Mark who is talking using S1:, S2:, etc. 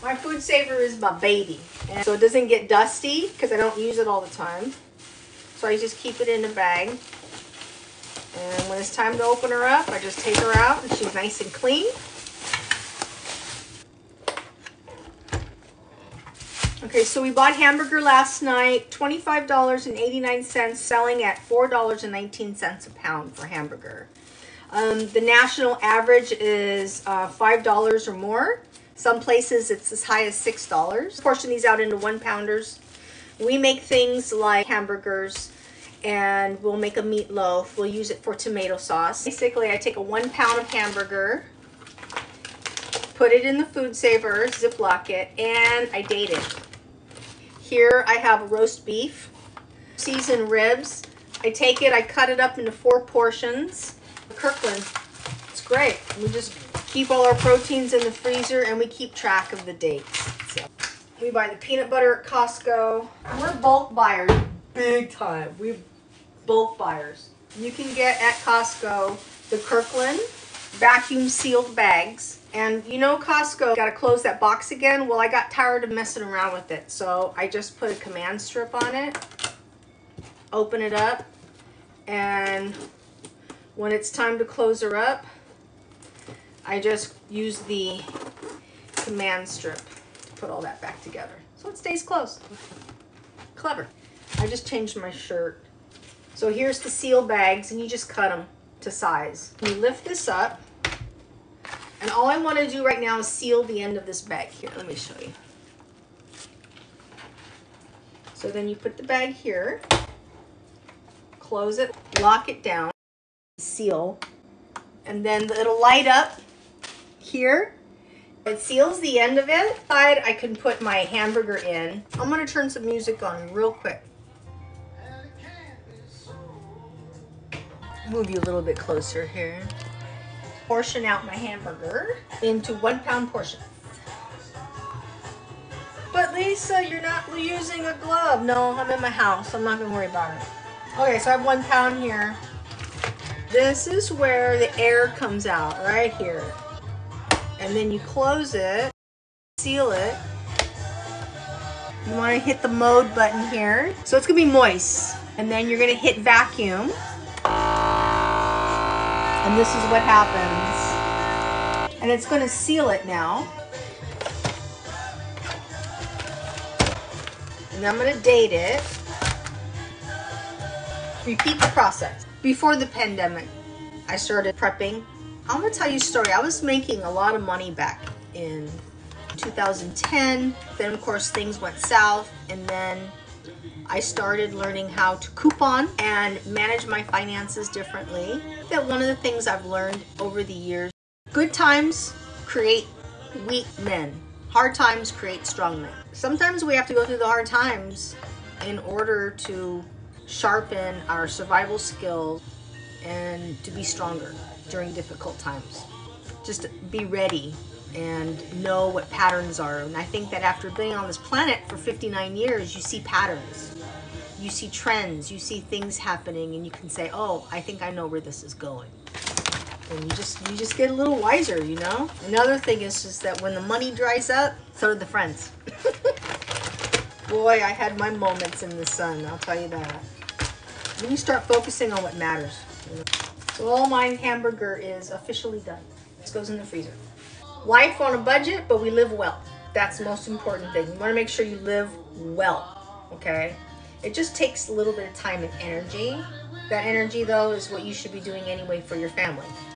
S1: My food saver is my baby. And so it doesn't get dusty because I don't use it all the time. So I just keep it in a bag. And when it's time to open her up, I just take her out and she's nice and clean. Okay, so we bought hamburger last night, $25.89, selling at $4.19 a pound for hamburger. The national average is $5 or more. Some places it's as high as $6. Portion these out into 1-pounders. We make things like hamburgers, and we'll make a meatloaf. We'll use it for tomato sauce. Basically, I take a 1 pound of hamburger, put it in the food saver, Ziploc it, and I date it. Here I have roast beef, seasoned ribs. I take it, I cut it up into 4 portions. Kirkland, it's great. We just keep all our proteins in the freezer and we keep track of the dates. So we buy the peanut butter at Costco. We're bulk buyers, big time. We're bulk buyers. You can get at Costco the Kirkland vacuum sealed bags. And you know Costco got to close that box again. Well, I got tired of messing around with it. So I just put a command strip on it, open it up, and when it's time to close her up, I just use the command strip to put all that back together. So it stays closed. Clever. I just changed my shirt. So here's the seal bags, and you just cut them to size. You lift this up, and all I want to do right now is seal the end of this bag here. Let me show you. So then you put the bag here, close it, lock it down, seal, and then it'll light up here. It seals the end of it. I can put my hamburger in. I'm gonna turn some music on real quick. Move you a little bit closer here. Portion out my hamburger into 1 pound portions. But Lisa, you're not using a glove. No, I'm in my house. I'm not gonna worry about it. Okay, so I have 1 pound here. This is where the air comes out, right here. And then you close it, seal it. You want to hit the mode button here. So it's going to be moist. And then you're going to hit vacuum. And this is what happens. And it's going to seal it now. And I'm going to date it. Repeat the process. Before the pandemic, I started prepping. I'm gonna tell you a story. I was making a lot of money back in 2010. Then of course things went south, and then I started learning how to coupon and manage my finances differently. That one of the things I've learned over the years, good times create weak men. Hard times create strong men. Sometimes we have to go through the hard times in order to sharpen our survival skills and to be stronger during difficult times. Just be ready and know what patterns are. And I think that after being on this planet for 59 years, you see patterns, you see trends, you see things happening, and you can say, oh, I think I know where this is going. And you just get a little wiser, you know? Another thing is just that when the money dries up, so do the friends. Boy, I had my moments in the sun, I'll tell you that. Then you start focusing on what matters. So all my hamburger is officially done. This goes in the freezer. Life on a budget, but we live well. That's the most important thing. You want to make sure you live well, okay? It just takes a little bit of time and energy. That energy, though, is what you should be doing anyway for your family.